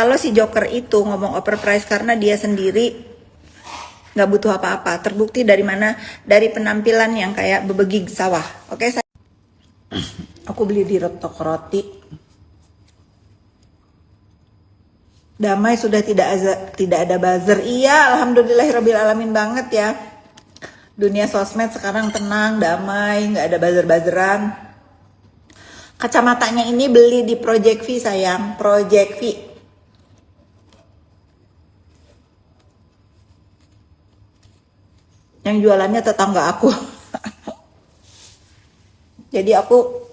kalau si Joker itu ngomong overprice karena dia sendiri nggak butuh apa-apa. Terbukti dari mana? Dari penampilan yang kayak bebegig sawah. Oke, aku beli di toko roti. Damai sudah tidak ada buzzer. Iya, alhamdulillahirabbil alamin banget ya. Dunia sosmed sekarang tenang, damai, nggak ada buzzer-buzzeran. Kacamatanya ini beli di Project V sayang, Project V. Yang jualannya tetangga aku. Jadi aku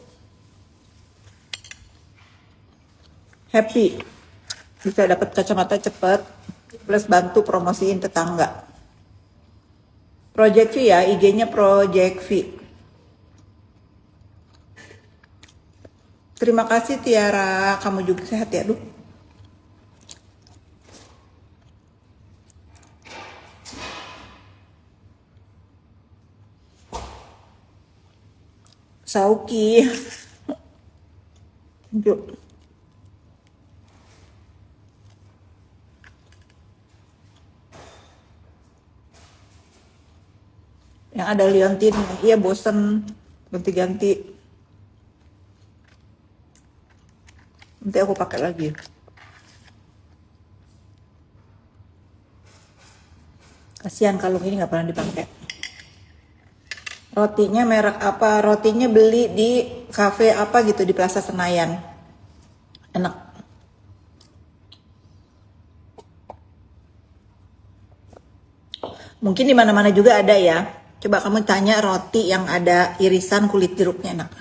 happy bisa dapat kacamata cepet, plus bantu promosiin tetangga. Project V ya, IG-nya Project V. Terima kasih Tiara, kamu juga sehat ya, Duh. Sauki. Yuk. Yang ada liontin, iya bosen, ganti-ganti. Nanti aku pakai lagi. Kasihan kalung ini nggak pernah dipakai. Rotinya merek apa? Rotinya beli di cafe apa gitu di Plaza Senayan. Enak. Mungkin di mana-mana juga ada ya. Coba kamu tanya roti yang ada irisan kulit jeruknya enak.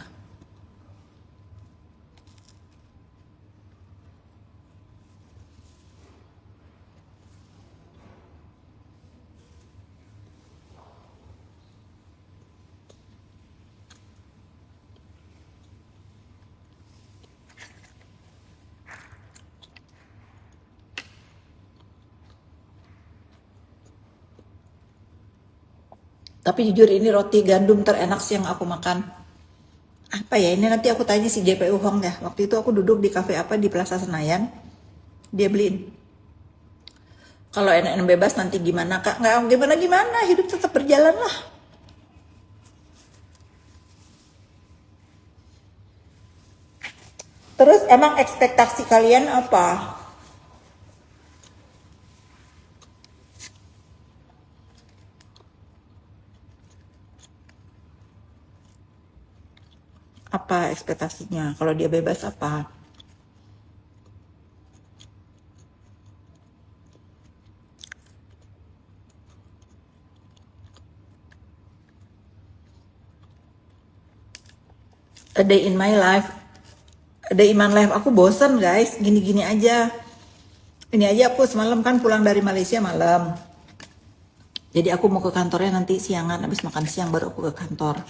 Tapi jujur ini roti gandum terenak sih yang aku makan. Apa ya, ini nanti aku tanya si JPU Hong ya. Waktu itu aku duduk di cafe apa di Plaza Senayan. Dia beliin. Kalau enak-enak bebas nanti gimana kak? Nggak gimana-gimana, hidup tetap berjalan lah. Terus emang ekspektasi kalian apa? Apa ekspektasinya? Kalau dia bebas apa? A day in my life. A day in my life aku bosen guys, gini-gini aja. Ini aja aku semalam kan pulang dari Malaysia malam. Jadi aku mau ke kantornya nanti siangan, habis makan siang baru aku ke kantor.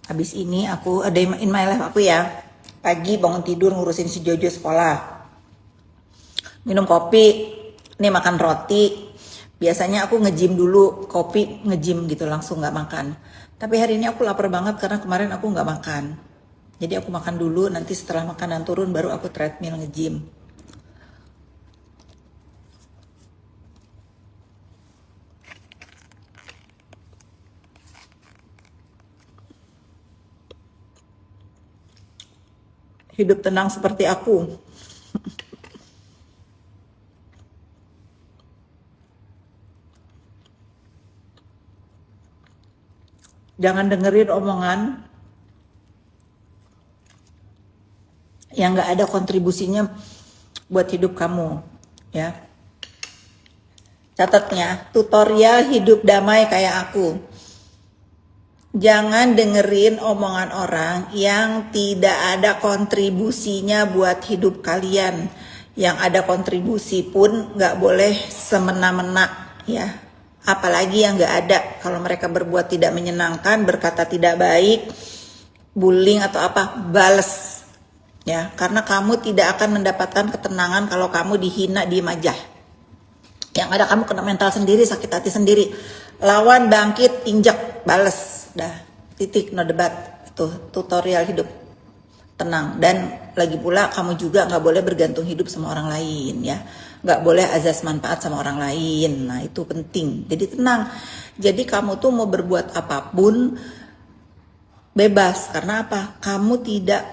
Habis ini aku a day in my life aku ya. Pagi bangun tidur ngurusin si Jojo sekolah. Minum kopi, nih makan roti. Biasanya aku nge-gym dulu, kopi nge-gym gitu langsung nggak makan. Tapi hari ini aku lapar banget karena kemarin aku nggak makan. Jadi aku makan dulu, nanti setelah makanan turun baru aku treadmill nge-gym. Hidup tenang seperti aku. Jangan dengerin omongan yang gak ada kontribusinya buat hidup kamu, ya. Catatnya, tutorial hidup damai kayak aku. Jangan dengerin omongan orang yang tidak ada kontribusinya buat hidup kalian. Yang ada kontribusi pun gak boleh semena-mena, ya. Apalagi yang gak ada. Kalau mereka berbuat tidak menyenangkan, berkata tidak baik, bullying atau apa, bales. Ya, karena kamu tidak akan mendapatkan ketenangan kalau kamu dihina, diem aja. Yang ada kamu kena mental sendiri, sakit hati sendiri. Lawan, bangkit, injak, bales. Dah, titik, no debat. Itu tutorial hidup. tenang. Dan lagi pula kamu juga nggak boleh bergantung hidup sama orang lain ya, nggak boleh azas manfaat sama orang lain. Nah itu penting, jadi tenang. Jadi kamu tuh mau berbuat apapun bebas, karena apa? Kamu tidak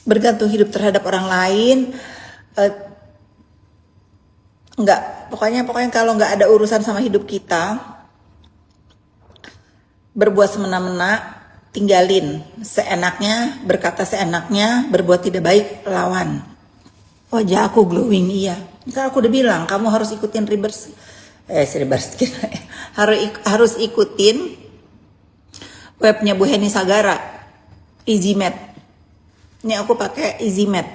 bergantung hidup terhadap orang lain. Nggak, pokoknya kalau nggak ada urusan sama hidup kita, berbuat semena-mena, tinggalin. Seenaknya, berkata seenaknya, berbuat tidak baik, lawan. Wajah aku glowing, iya. Kan aku udah bilang, kamu harus ikutin reverse harus ikutin webnya Bu Heni Sagara, Easy Matte. Ini aku pakai Easy Matte,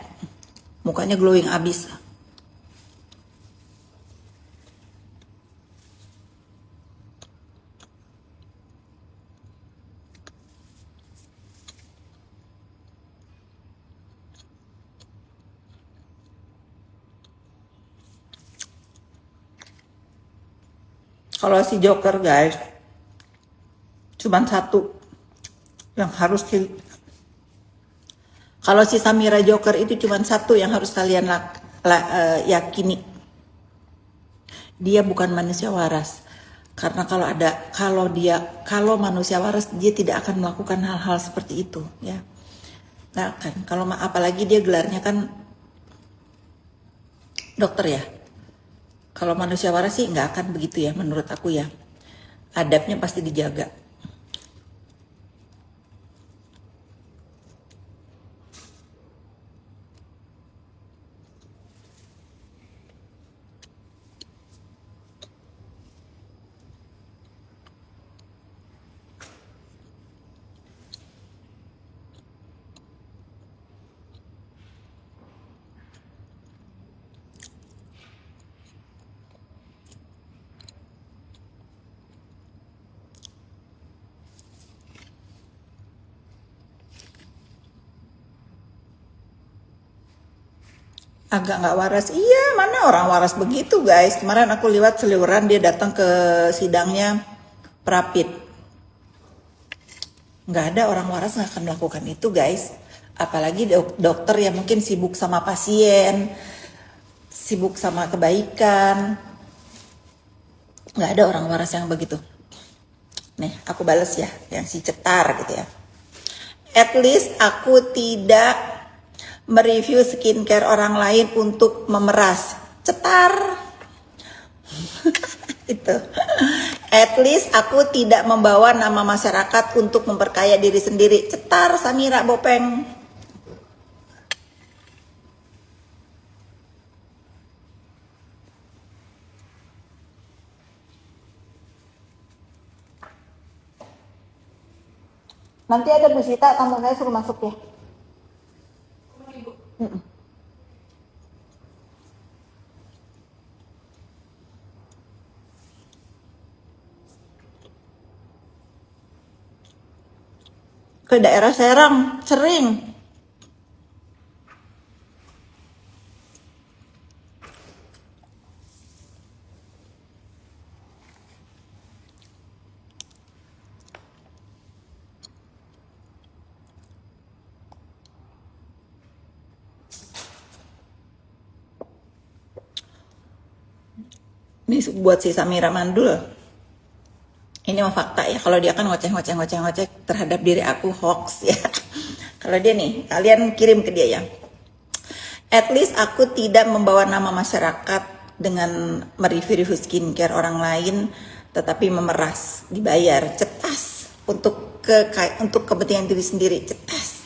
mukanya glowing abis. Kalau si Joker guys, cuman satu yang harus kalau si Samira Joker itu cuman satu yang harus kalian yakini. Dia bukan manusia waras. Karena kalau manusia waras, dia tidak akan melakukan hal-hal seperti itu ya. Nah kan, kalau apalagi dia gelarnya kan dokter ya. Kalau manusia waras sih nggak akan begitu ya, menurut aku ya. Adabnya pasti dijaga. Agak nggak waras, iya, mana orang waras begitu guys. Kemarin aku lihat seliweran dia datang ke sidangnya Prapit. Nggak ada orang waras nggak akan melakukan itu guys. Apalagi dokter yang mungkin sibuk sama pasien, sibuk sama kebaikan. Nggak ada orang waras yang begitu. Nih aku bales ya, yang si cetar gitu ya. At least aku tidak mereview skincare orang lain untuk memeras. Cetar. Itu. At least aku tidak membawa nama masyarakat untuk memperkaya diri sendiri. Cetar Samira Bopeng. Nanti ada Bu Sita, tamu saya suruh masuk ya. Ke daerah Serang sering. Ini buat si Samira Mandul. Ini mah fakta ya. Kalau dia kan ngoceh terhadap diri aku, hoax ya. Kalau dia nih, kalian kirim ke dia ya. At least aku tidak membawa nama masyarakat dengan mereview skincare orang lain, tetapi memeras, dibayar, cetas untuk kepentingan diri sendiri, cetas.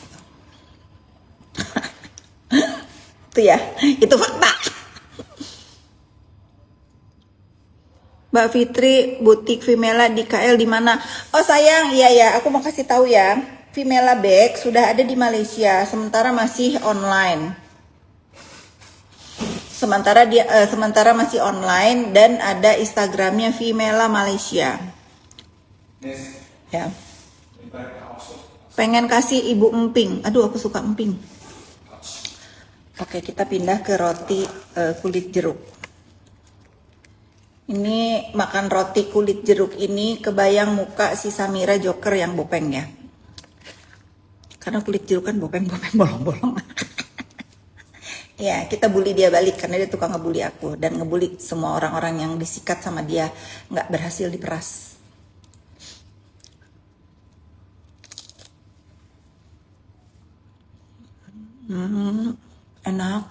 Itu ya, itu fakta. Mbak Fitri, butik Vimela di KL di mana? Oh sayang, iya ya, aku mau kasih tahu ya. Vimela Bag sudah ada di Malaysia, sementara masih online. Sementara masih online dan ada Instagramnya Vimela Malaysia. Ya. Pengen kasih Ibu emping. Aduh, aku suka emping. Oke, kita pindah ke roti kulit jeruk. Ini makan roti kulit jeruk ini kebayang muka si Samira Joker yang bopeng ya. Karena kulit jeruk kan bopeng-bopeng bolong-bolong. Ya, kita bully dia balik karena dia tukang ngebully aku dan ngebully semua orang-orang yang disikat sama dia nggak berhasil diperas. Enak,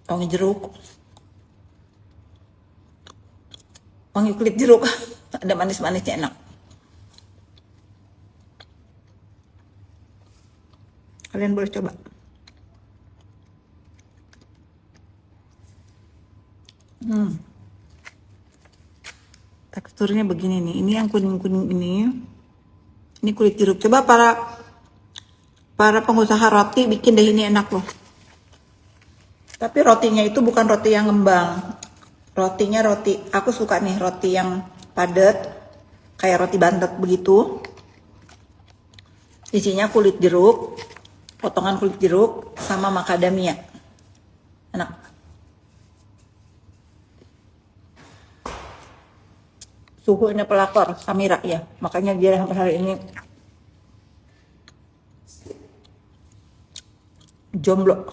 wangi jeruk, wangi kulit jeruk, ada manis-manisnya enak. Kalian boleh coba. Teksturnya begini nih. Ini yang kuning-kuning ini. Ini kulit jeruk. Coba para pengusaha roti bikin deh, ini enak loh. Tapi rotinya itu bukan roti yang ngembang. Rotinya roti, aku suka nih roti yang padat, kayak roti bantet begitu. Isinya kulit jeruk, potongan kulit jeruk sama macadamia. Enak. Suhu ini pelakor, Samira ya. Makanya dia sampai hari ini jomblo.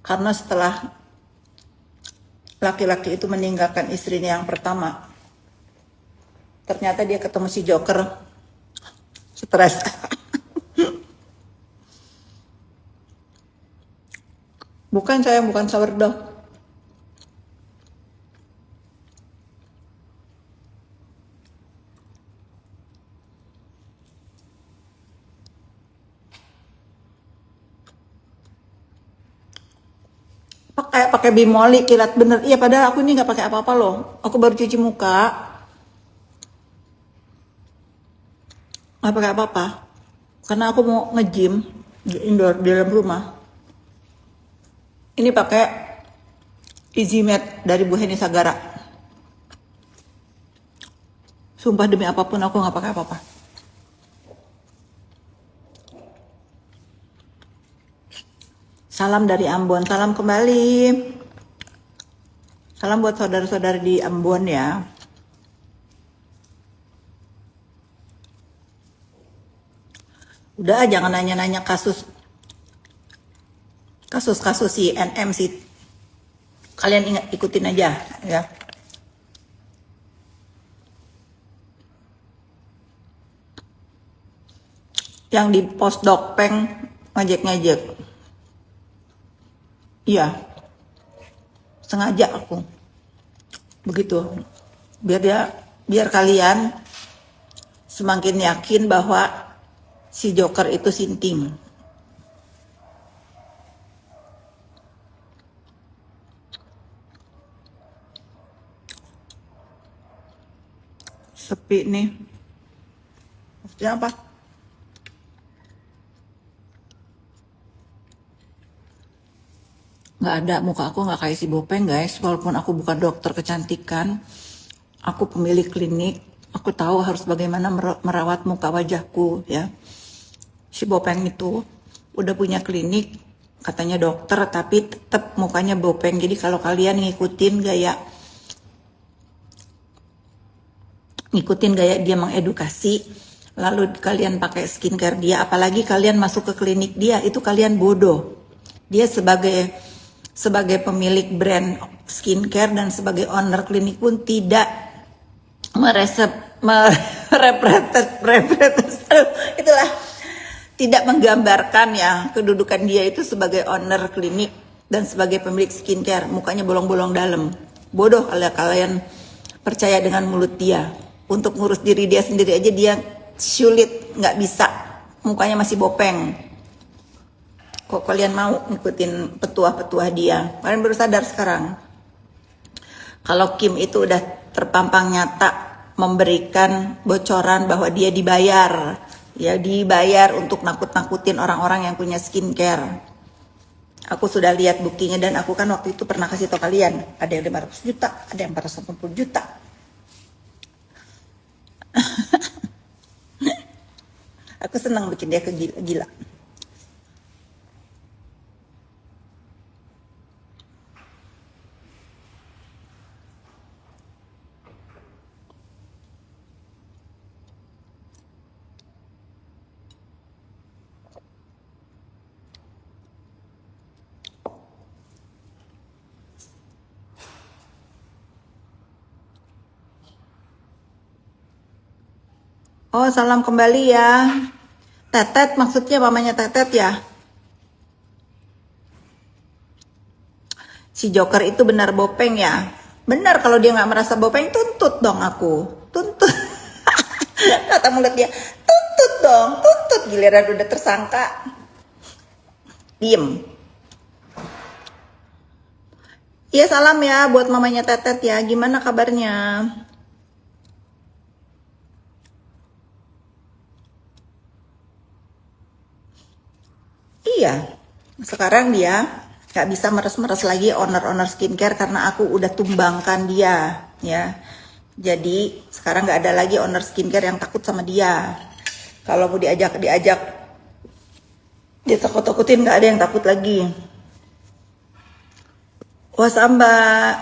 Karena setelah laki-laki itu meninggalkan istrinya yang pertama, ternyata dia ketemu si Joker. Stres. Bukan saya, bukan sourdough. Pakai bimoli kilat bener. Iya, padahal aku ini nggak pakai apa-apa loh. Aku baru cuci muka, nggak pakai apa-apa. Karena aku mau nge-gym di indoor di dalam rumah. Ini pakai Easy Mat dari Bu Heni Sagara. Sumpah demi apapun aku nggak pakai apa-apa. Salam dari Ambon, salam kembali. Salam buat saudara-saudari di Ambon ya. Udah, jangan nanya-nanya kasus-kasus si NM sih. Kalian ingat, ikutin aja ya. Yang di pos Dokpeng ngejek-ngejek. Iya, sengaja aku begitu, biar kalian semakin yakin bahwa si Joker itu sinting. Sepi nih. Maksudnya apa? Nggak ada, muka aku nggak kayak si Bopeng guys. Walaupun aku bukan dokter kecantikan, aku pemilik klinik, aku tahu harus bagaimana merawat muka wajahku ya. Si Bopeng itu udah punya klinik, katanya dokter, tapi tetap mukanya Bopeng. Jadi kalau kalian ngikutin gaya dia mengedukasi, lalu kalian pakai skincare dia, apalagi kalian masuk ke klinik dia, itu kalian bodoh. Dia sebagai pemilik brand skincare dan sebagai owner klinik pun tidak itulah, tidak menggambarkan ya kedudukan dia itu sebagai owner klinik dan sebagai pemilik skincare. Mukanya bolong-bolong dalam. Bodoh kalau kalian percaya dengan mulut dia. Untuk ngurus diri dia sendiri aja dia sulit, nggak bisa. Mukanya masih Bopeng. Kok kalian mau ngikutin petuah-petuah dia? Kalian baru sadar sekarang. Kalau Kim itu udah terpampang nyata memberikan bocoran bahwa dia dibayar. Ya, dibayar untuk nakut-nakutin orang-orang yang punya skincare. Aku sudah lihat buktinya dan aku kan waktu itu pernah kasih tau kalian. Ada yang 500 juta, ada yang 480 juta. Aku senang bikin dia gila. Oh, salam kembali ya. Tetet maksudnya mamanya Tetet ya. Si Joker itu benar bopeng ya. Benar, kalau dia nggak merasa bopeng, tuntut dong aku. Tuntut. Kata mulut dia, tuntut dong, tuntut. Giliran udah tersangka, diem. Iya, salam ya buat mamanya Tetet ya. Gimana kabarnya? Iya, sekarang dia nggak bisa meres-meres lagi owner-owner skincare karena aku udah tumbangkan dia ya. Jadi sekarang nggak ada lagi owner skincare yang takut sama dia. Kalau mau diajak dia takut-takutin, nggak ada yang takut lagi. Wah, Mbak.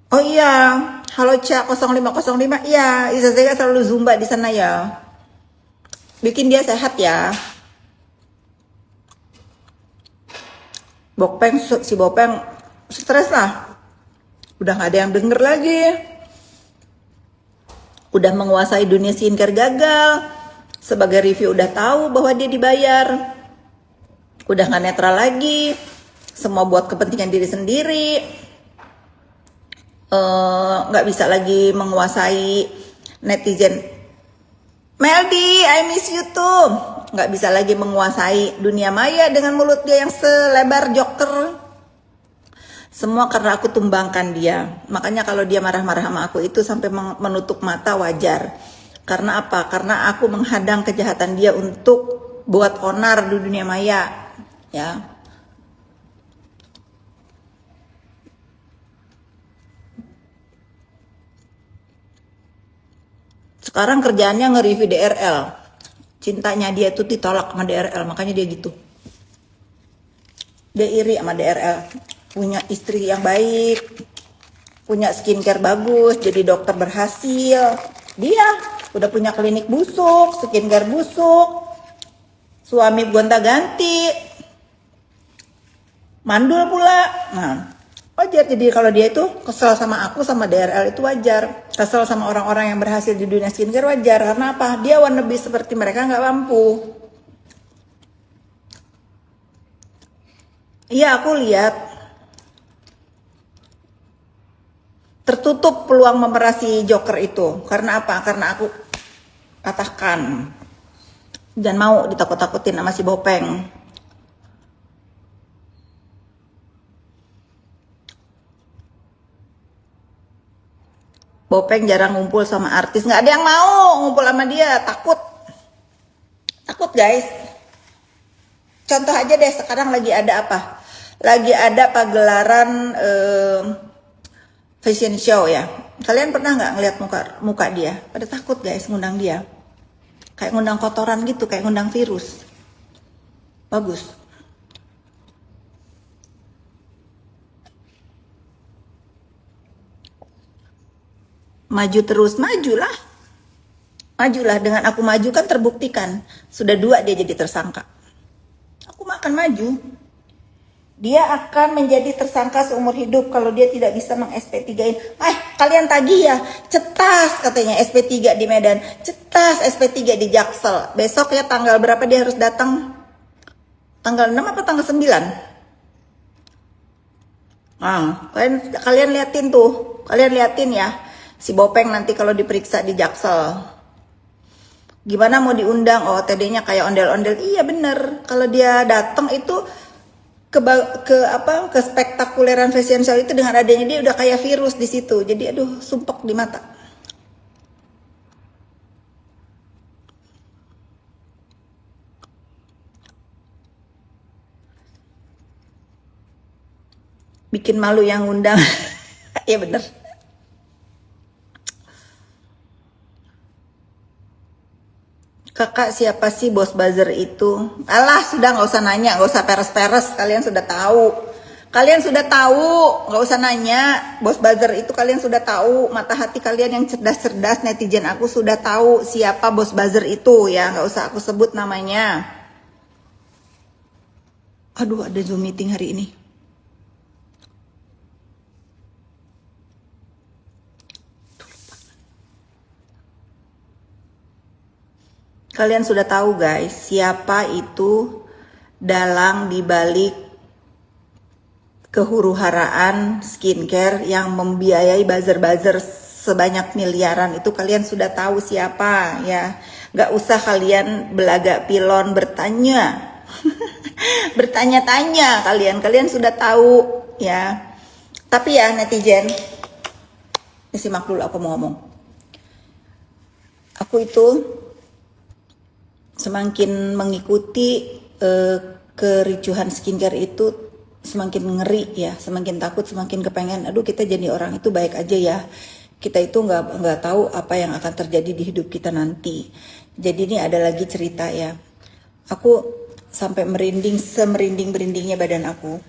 Oh iya, halo Cak 0505. Iya, Iza Zega selalu zumba di sana ya. Bikin dia sehat ya. Bopeng, si Bopeng stres lah. Udah nggak ada yang denger lagi. Udah menguasai dunia skincare gagal. Sebagai review udah tahu bahwa dia dibayar. Udah nggak netral lagi. Semua buat kepentingan diri sendiri. Nggak bisa lagi menguasai netizen. Meldi, I miss you too. Nggak bisa lagi menguasai dunia maya dengan mulut dia yang selebar Joker. Semua karena aku tumbangkan dia. Makanya kalau dia marah-marah sama aku itu sampai menutup mata wajar. Karena apa? Karena aku menghadang kejahatan dia untuk buat onar di dunia maya. Ya. Sekarang kerjaannya nge-review DRL. Cintanya dia tuh ditolak sama DRL, makanya dia gitu. Dia iri sama DRL. Punya istri yang baik, punya skincare bagus, jadi dokter berhasil. Dia udah punya klinik busuk, skincare busuk, suami gonta-ganti, mandul pula. Nah, wajar. Jadi kalau dia itu kesel sama aku, sama DRL itu wajar. Kesel sama orang-orang yang berhasil di dunia skincare wajar. Karena apa? Dia wannabe seperti mereka nggak mampu. Iya, aku lihat tertutup peluang memerasi Joker itu. Karena apa? Karena aku katakan jangan mau ditakut-takutin sama si Bopeng. Bopeng jarang ngumpul sama artis, nggak ada yang mau ngumpul sama dia, takut guys. Contoh aja deh, sekarang lagi ada apa? Lagi ada pagelaran fashion show ya. Kalian pernah nggak ngeliat muka dia? Pada takut guys ngundang dia. Kayak ngundang kotoran gitu, kayak ngundang virus. Bagus. Maju terus, majulah. Majulah, dengan aku maju kan terbuktikan. Sudah 2 dia jadi tersangka. Aku akan maju. Dia akan menjadi tersangka seumur hidup kalau dia tidak bisa meng-SP3-in. Kalian tagih ya, cetas katanya SP3 di Medan, cetas SP3 di Jaksel. Besok ya tanggal berapa dia harus datang? Tanggal 6 apa tanggal 9? Nah, kalian liatin tuh. Kalian liatin ya. Si Bopeng nanti kalau diperiksa di Jaksel. Gimana mau diundang? Oh, TD-nya kayak ondel-ondel. Iya bener. Kalau dia datang itu ke spektakuleran fashion show itu, dengan adanya dia udah kayak virus di situ. Jadi aduh, sumpek di mata. Bikin malu yang ngundang. Iya bener. Kakak, siapa sih bos buzzer itu? Alah, sudah nggak usah nanya, nggak usah peres-peres. Kalian sudah tahu. Kalian sudah tahu, nggak usah nanya. Bos buzzer itu kalian sudah tahu. Mata hati kalian yang cerdas-cerdas, netizen aku sudah tahu siapa bos buzzer itu ya. Nggak usah aku sebut namanya. Aduh, ada Zoom meeting hari ini. Kalian sudah tahu guys, siapa itu dalang dibalik kehuru-haraan skincare yang membiayai buzzer-buzzer sebanyak miliaran itu. Kalian sudah tahu siapa ya. Gak usah kalian belagak pilon bertanya. Bertanya-tanya kalian sudah tahu ya. Tapi ya netizen, simak dulu aku mau ngomong. Aku itu semakin mengikuti kericuhan skincare itu semakin ngeri ya, semakin takut, semakin kepengen aduh kita jadi orang itu baik aja ya. Kita itu nggak tahu apa yang akan terjadi di hidup kita nanti. Jadi ini ada lagi cerita ya. Aku sampai merinding, semerinding-merindingnya badan aku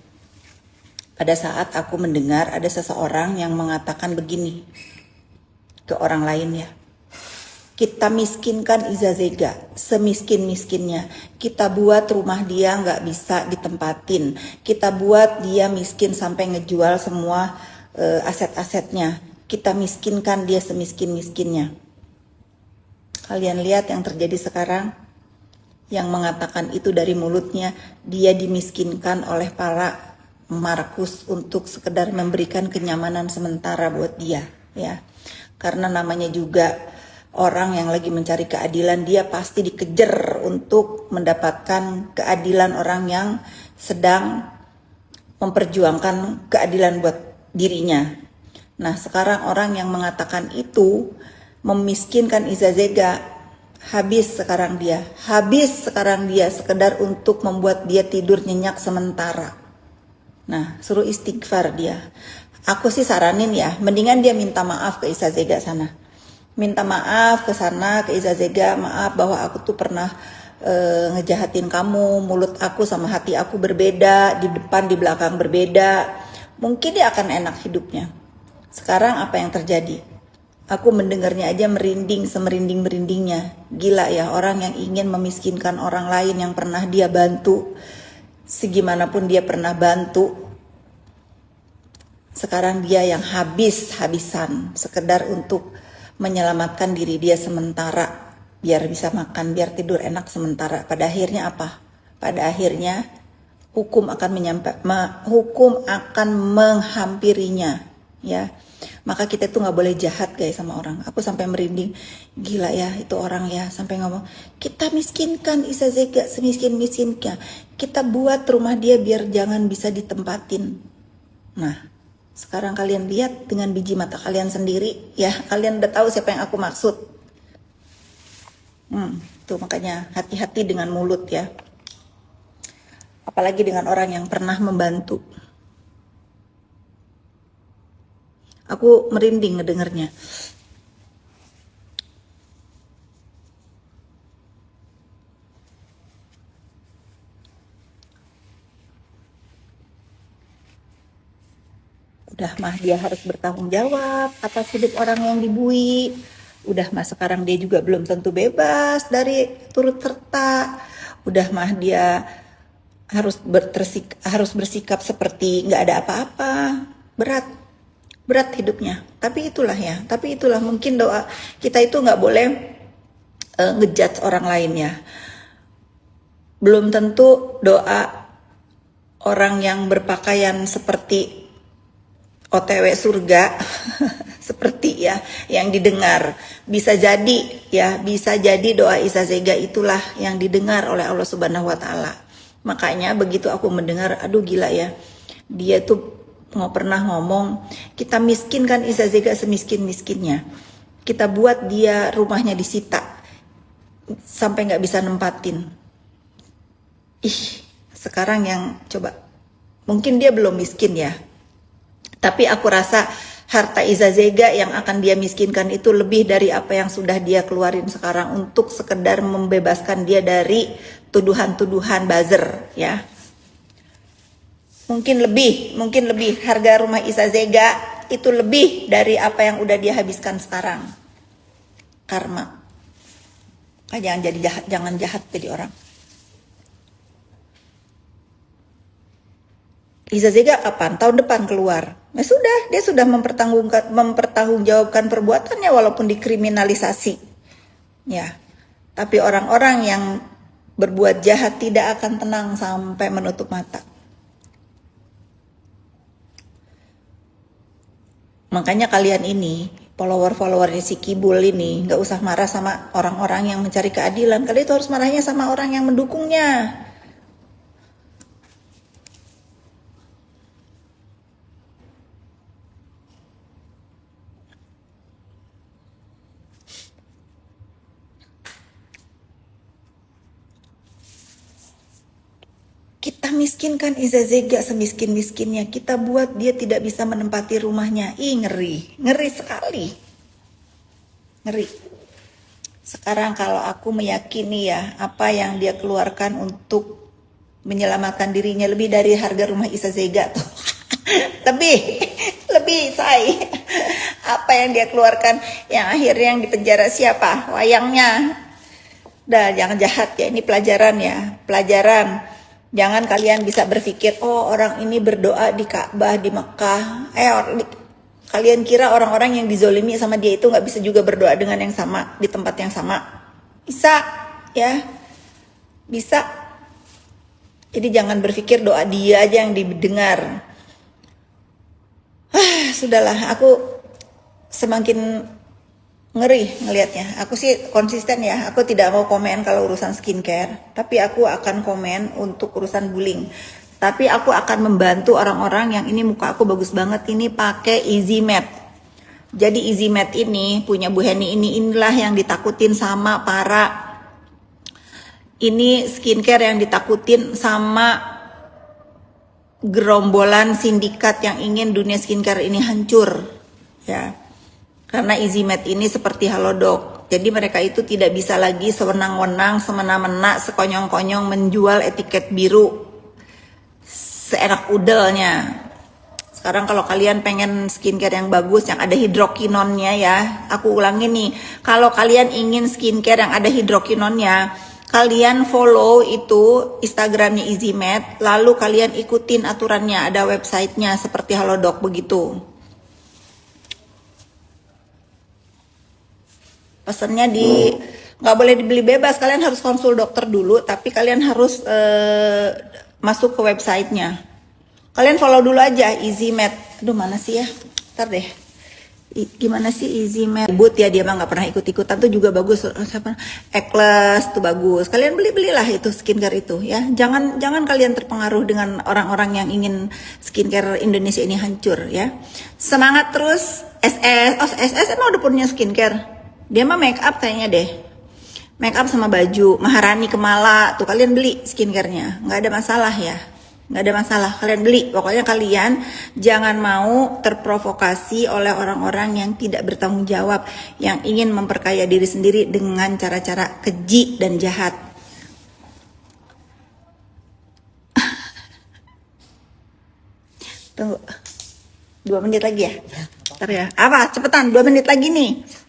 pada saat aku mendengar ada seseorang yang mengatakan begini ke orang lain ya. Kita miskinkan Iza Zega semiskin-miskinnya. Kita buat rumah dia nggak bisa ditempatin. Kita buat dia miskin sampai ngejual semua aset-asetnya. Kita miskinkan dia semiskin-miskinnya. Kalian lihat yang terjadi sekarang. Yang mengatakan itu dari mulutnya, dia dimiskinkan oleh para Markus untuk sekedar memberikan kenyamanan sementara buat dia ya. Karena namanya juga orang yang lagi mencari keadilan, dia pasti dikejar untuk mendapatkan keadilan orang yang sedang memperjuangkan keadilan buat dirinya. Nah sekarang orang yang mengatakan itu memiskinkan Iza Zega, habis sekarang dia sekedar untuk membuat dia tidur nyenyak sementara. Nah suruh istighfar dia. Aku sih saranin ya, mendingan dia minta maaf ke Iza Zega sana. Minta maaf ke sana, ke Iza Zega, maaf bahwa aku tuh pernah ngejahatin kamu, mulut aku sama hati aku berbeda, di depan di belakang berbeda. Mungkin dia akan enak hidupnya. Sekarang apa yang terjadi? Aku mendengarnya aja merinding, semerinding-merindingnya. Gila ya, orang yang ingin memiskinkan orang lain yang pernah dia bantu, segimanapun dia pernah bantu, sekarang dia yang habis-habisan sekedar untuk menyelamatkan diri dia sementara, biar bisa makan, biar tidur enak sementara. Pada akhirnya apa? Pada akhirnya hukum akan menghampirinya ya. Maka kita tuh nggak boleh jahat guys sama orang. Aku sampai merinding, gila ya itu orang ya, sampai ngomong kita miskinkan Iza Zega semiskin-miskinnya, kita buat rumah dia biar jangan bisa ditempatin. Nah sekarang kalian lihat dengan biji mata kalian sendiri ya, kalian udah tahu siapa yang aku maksud. Tuh makanya hati-hati dengan mulut ya, apalagi dengan orang yang pernah membantu. Aku merinding ngedengernya. Udah mah dia harus bertanggung jawab atas hidup orang yang dibui. Udah mah sekarang dia juga belum tentu bebas dari turut serta. Udah mah dia harus bersikap seperti nggak ada apa-apa. Berat hidupnya. Tapi itulah ya. Tapi itulah mungkin doa kita itu nggak boleh ngejudge orang lain ya. Belum tentu doa orang yang berpakaian seperti OTW surga seperti ya yang didengar. Bisa jadi ya, bisa jadi doa Iza Zega itulah yang didengar oleh Allah Subhanahu wa taala. Makanya begitu aku mendengar, aduh gila ya. Dia tuh nggak pernah ngomong kita miskinkan Iza Zega semiskin-miskinnya, kita buat dia rumahnya disita sampai nggak bisa nempatin. Sekarang yang coba, mungkin dia belum miskin ya, tapi aku rasa harta Iza Zega yang akan dia miskinkan itu lebih dari apa yang sudah dia keluarin sekarang untuk sekedar membebaskan dia dari tuduhan-tuduhan buzzer ya. Mungkin lebih harga rumah Iza Zega itu lebih dari apa yang udah dia habiskan sekarang. Karma. Jangan jahat jadi orang. Iza Zega kapan? Tahun depan keluar. Nah sudah, dia sudah mempertanggungjawabkan perbuatannya walaupun dikriminalisasi. Ya. Tapi orang-orang yang berbuat jahat tidak akan tenang sampai menutup mata. Makanya kalian ini, follower-followernya si Kibul ini, nggak usah marah sama orang-orang yang mencari keadilan. Kalian itu harus marahnya sama orang yang mendukungnya. Kita miskinkan Iza Zega semiskin-miskinnya. Kita buat dia tidak bisa menempati rumahnya. Ih, ngeri. Ngeri sekali. Ngeri. Sekarang kalau aku meyakini ya, apa yang dia keluarkan untuk menyelamatkan dirinya lebih dari harga rumah Iza Zega tuh. lebih say. Apa yang dia keluarkan, yang akhirnya yang dipenjara siapa? Wayangnya. Dah, jangan jahat ya, ini pelajaran ya. Pelajaran. Jangan kalian bisa berpikir, oh orang ini berdoa di Ka'bah, di Mekah. Kalian kira orang-orang yang dizolimi sama dia itu gak bisa juga berdoa dengan yang sama, di tempat yang sama? Bisa, ya. Bisa. Jadi jangan berpikir doa dia aja yang didengar. Sudahlah, aku semakin ngeri ngelihatnya. Aku sih konsisten ya, aku tidak mau komen kalau urusan skincare, tapi aku akan komen untuk urusan bullying. Tapi aku akan membantu orang-orang yang ini muka aku bagus banget, ini pakai Easy Matte. Jadi Easy Matte ini punya Bu Heni inilah yang ditakutin sama para ini skincare yang ditakutin sama gerombolan sindikat yang ingin dunia skincare ini hancur ya. Karena Easy Matte ini seperti Halodoc. Jadi mereka itu tidak bisa lagi sewenang-wenang, semena-mena, sekonyong-konyong menjual etiket biru seenak udelnya. Sekarang kalau kalian pengen skincare yang bagus, yang ada hidrokinonnya ya. Aku ulangi nih, kalau kalian ingin skincare yang ada hidrokinonnya, kalian follow itu Instagramnya Easy Matte, lalu kalian ikutin aturannya, ada websitenya seperti Halodoc begitu. Pesannya nggak boleh dibeli bebas, kalian harus konsul dokter dulu, tapi kalian harus masuk ke websitenya. Kalian follow dulu aja Easy Matte. Aduh mana sih ya, ntar deh. Gimana sih Easy Matte? But ya, dia mah nggak pernah ikut-ikutan tuh juga bagus. Siapa? Ekles tuh bagus. Kalian belilah itu skincare itu ya. Jangan kalian terpengaruh dengan orang-orang yang ingin skincare Indonesia ini hancur ya. Semangat terus. SS. Oh, SS emang udah punya skincare. Dia mah make up kayaknya deh. Make up sama baju. Maharani Kemala. Tuh kalian beli skincare-nya. Nggak ada masalah ya. Nggak ada masalah. Kalian beli. Pokoknya kalian jangan mau terprovokasi oleh orang-orang yang tidak bertanggung jawab. Yang ingin memperkaya diri sendiri dengan cara-cara keji dan jahat. Tunggu. 2 menit lagi ya. Ntar ya. Apa? Cepetan. 2 menit lagi nih.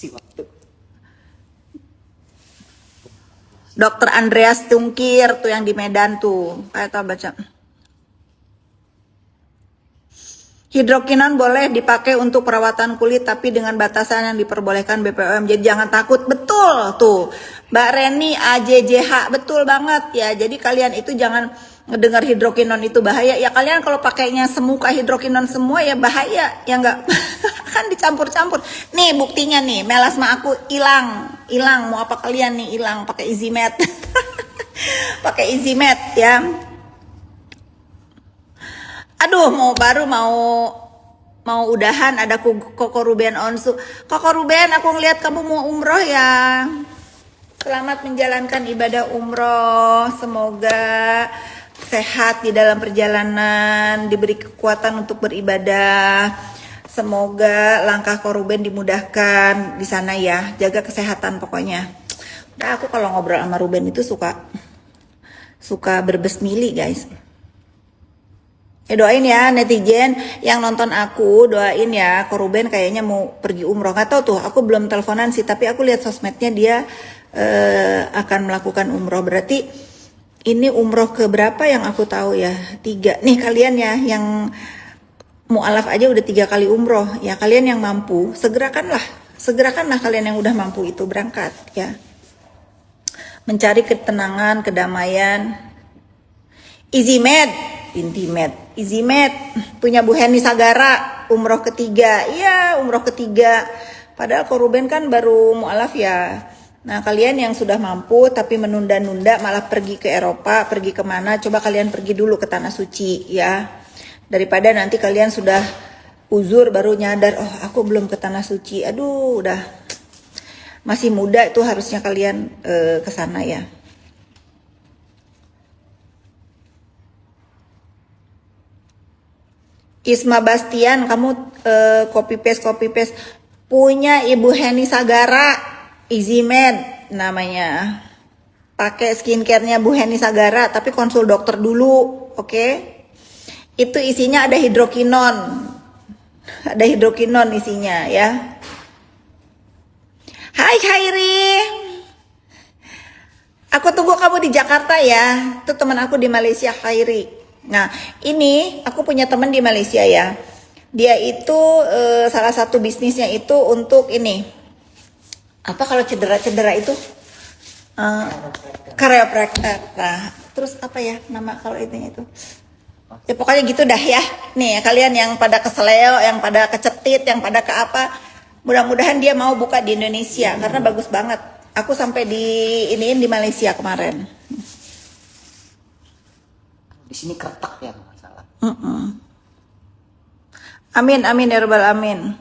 Waktu. Dokter Andreas Tungkir tuh yang di Medan tuh. Kayak tau baca. Hidrokinon boleh dipakai untuk perawatan kulit tapi dengan batasan yang diperbolehkan BPOM. Jadi jangan takut. Betul tuh. Mbak Reni AJJH betul banget ya. Jadi kalian itu jangan ngedengar hidrokinon itu bahaya. Ya kalian kalau pakainya semuka hidrokinon semua ya bahaya. Ya enggak. Kan dicampur-campur. Nih buktinya nih, melasma aku hilang. Mau apa kalian nih hilang pakai Easy Matte. Pakai Easy Matte ya. Aduh, mau udahan, ada Koko Ruben Onsu. Koko Ruben, aku ngeliat kamu mau umroh ya. Selamat menjalankan ibadah umroh. Semoga sehat di dalam perjalanan, diberi kekuatan untuk beribadah. Semoga langkah Koruben dimudahkan di sana ya. Jaga kesehatan pokoknya. Nah, aku kalau ngobrol sama Ruben itu suka berbesmili guys. Doain ya netizen yang nonton aku, doain ya Koruben kayaknya mau pergi umroh. Gak tau tuh, aku belum teleponan sih, tapi aku lihat sosmednya dia akan melakukan umroh. Berarti ini umroh ke berapa yang aku tahu ya? 3. Nih kalian ya yang mu'alaf aja udah 3 kali umroh ya, kalian yang mampu segerakanlah kalian yang udah mampu itu berangkat ya. mencari ketenangan, kedamaian. Easy Med punya Bu Heni Sagara, umroh ketiga. Iya, umroh ketiga. Padahal Koruben kan baru mualaf ya. Nah, kalian yang sudah mampu tapi menunda-nunda malah pergi ke Eropa, pergi kemana, coba kalian pergi dulu ke Tanah Suci ya. Daripada nanti kalian sudah uzur baru nyadar, oh aku belum ke Tanah Suci. Aduh, udah masih muda itu harusnya kalian ke sana ya. Isma Bastian, kamu copy paste punya Ibu Heni Sagara, Easy Med namanya. Pakai skincare-nya Bu Heni Sagara, tapi konsul dokter dulu, oke? Itu isinya ada hidrokinon. Ada hidrokinon isinya ya. Hai Khairi. Aku tunggu kamu di Jakarta ya. Itu teman aku di Malaysia, Khairi. Nah, ini aku punya teman di Malaysia ya. Dia itu salah satu bisnisnya itu untuk ini. Apa kalau cedera-cedera itu? Chiropractor. Nah, terus apa ya nama kalau itu? Ya pokoknya gitu dah ya. Nih kalian yang pada keseleo, yang pada kecetit, yang pada ke apa, mudah-mudahan dia mau buka di Indonesia karena bagus banget. Aku sampai di iniin di Malaysia kemarin. Di sini keretak ya masalah. Amin amin ya rabbal amin.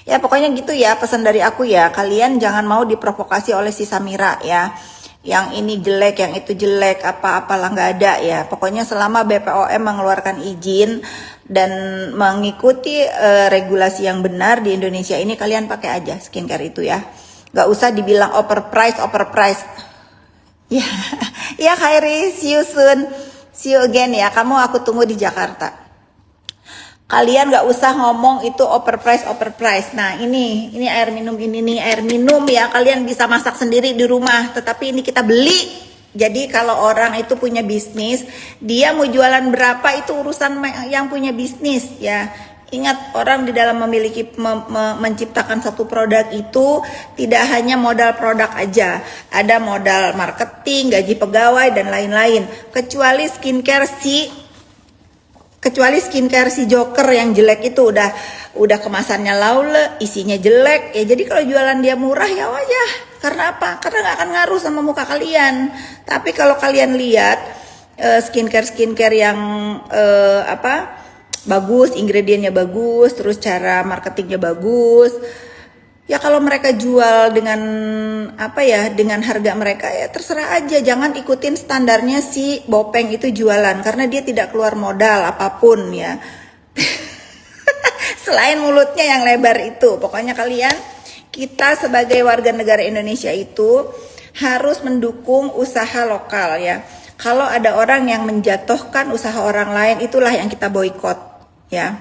Ya pokoknya gitu ya pesan dari aku ya. Kalian jangan mau diprovokasi oleh si Samira ya. Yang ini jelek, yang itu jelek, apa-apalah nggak ada ya. Pokoknya selama BPOM mengeluarkan izin dan mengikuti regulasi yang benar di Indonesia ini, kalian pakai aja skincare itu ya. Nggak usah dibilang overprice. Ya, ya Khairi, see you soon, see you again ya. Kamu aku tunggu di Jakarta. Kalian nggak usah ngomong itu overprice. Nah ini air minum, ini nih air minum ya, kalian bisa masak sendiri di rumah, tetapi ini kita beli. Jadi kalau orang itu punya bisnis, dia mau jualan berapa itu urusan yang punya bisnis ya. Ingat, orang di dalam memiliki menciptakan satu produk itu tidak hanya modal produk aja, ada modal marketing, gaji pegawai dan lain-lain. Kecuali skincare si Joker yang jelek itu udah kemasannya laule, isinya jelek ya. Jadi kalau jualan dia murah ya wajah. Karena apa? Karena nggak akan ngaruh sama muka kalian. Tapi kalau kalian lihat skincare yang bagus, ingredientnya bagus, terus cara marketingnya bagus. Ya kalau mereka jual dengan dengan harga mereka ya terserah aja, jangan ikutin standarnya si Bopeng itu jualan karena dia tidak keluar modal apapun ya. Selain mulutnya yang lebar itu. Pokoknya kita sebagai warga negara Indonesia itu harus mendukung usaha lokal ya. Kalau ada orang yang menjatuhkan usaha orang lain, itulah yang kita boikot ya.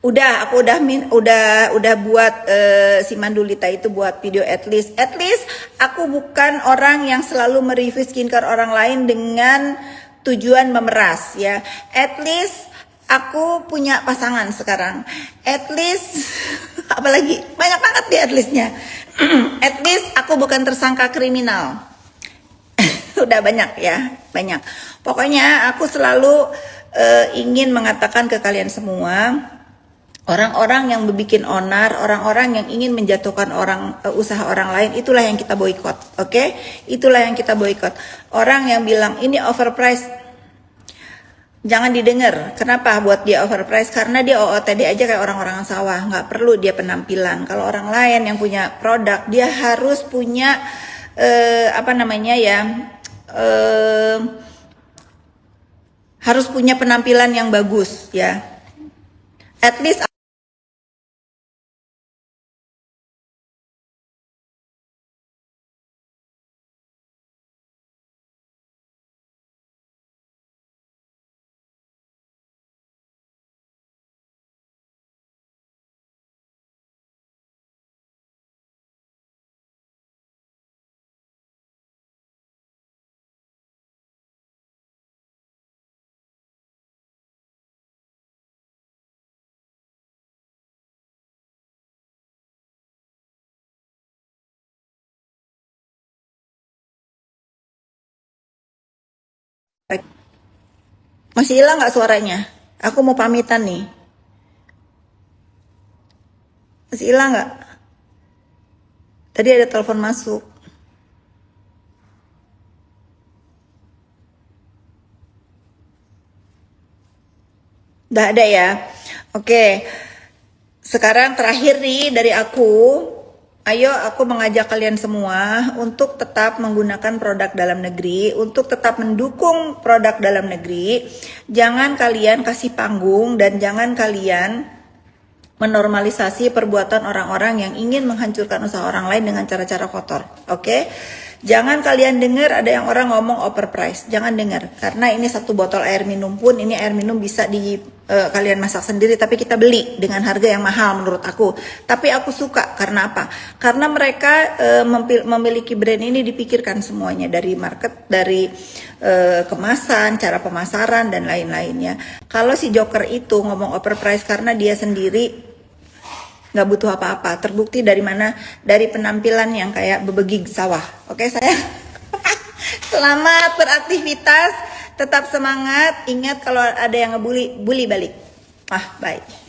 Aku udah buat si Mandulita itu buat video at least aku bukan orang yang selalu mereview skincare orang lain dengan tujuan memeras ya. At least aku punya pasangan sekarang. At least apalagi banyak banget di at leastnya. At least aku bukan tersangka kriminal. Udah banyak ya, banyak. Pokoknya aku selalu ingin mengatakan ke kalian semua, orang-orang yang berbikin onar, orang-orang yang ingin menjatuhkan usaha orang lain, itulah yang kita boikot, oke? Itulah yang kita boikot. Orang yang bilang ini overpriced, jangan didengar. Kenapa buat dia overpriced? Karena dia OOTD aja kayak orang-orang sawah, nggak perlu dia penampilan. Kalau orang lain yang punya produk, dia harus punya harus punya penampilan yang bagus ya. At least Masih hilang nggak suaranya? Aku mau pamitan nih. Masih hilang nggak? Tadi ada telepon masuk. Udah ada ya? Oke. Sekarang terakhir nih dari aku. Ayo aku mengajak kalian semua untuk tetap menggunakan produk dalam negeri, untuk tetap mendukung produk dalam negeri. Jangan kalian kasih panggung dan jangan kalian menormalisasi perbuatan orang-orang yang ingin menghancurkan usaha orang lain dengan cara-cara kotor. Oke? Jangan kalian dengar ada yang orang ngomong overprice. Jangan dengar. Karena ini satu botol air minum pun, ini air minum bisa kalian masak sendiri, tapi kita beli dengan harga yang mahal menurut aku. Tapi aku suka karena apa? Karena mereka memiliki brand ini dipikirkan semuanya, dari market, dari kemasan, cara pemasaran dan lain-lainnya. Kalau si Joker itu ngomong overprice karena dia sendiri nggak butuh apa-apa, terbukti dari mana? Dari penampilan yang kayak bebegig sawah. Oke sayang. Selamat beraktivitas, tetap semangat. Ingat kalau ada yang ngebully, bully balik. Bye.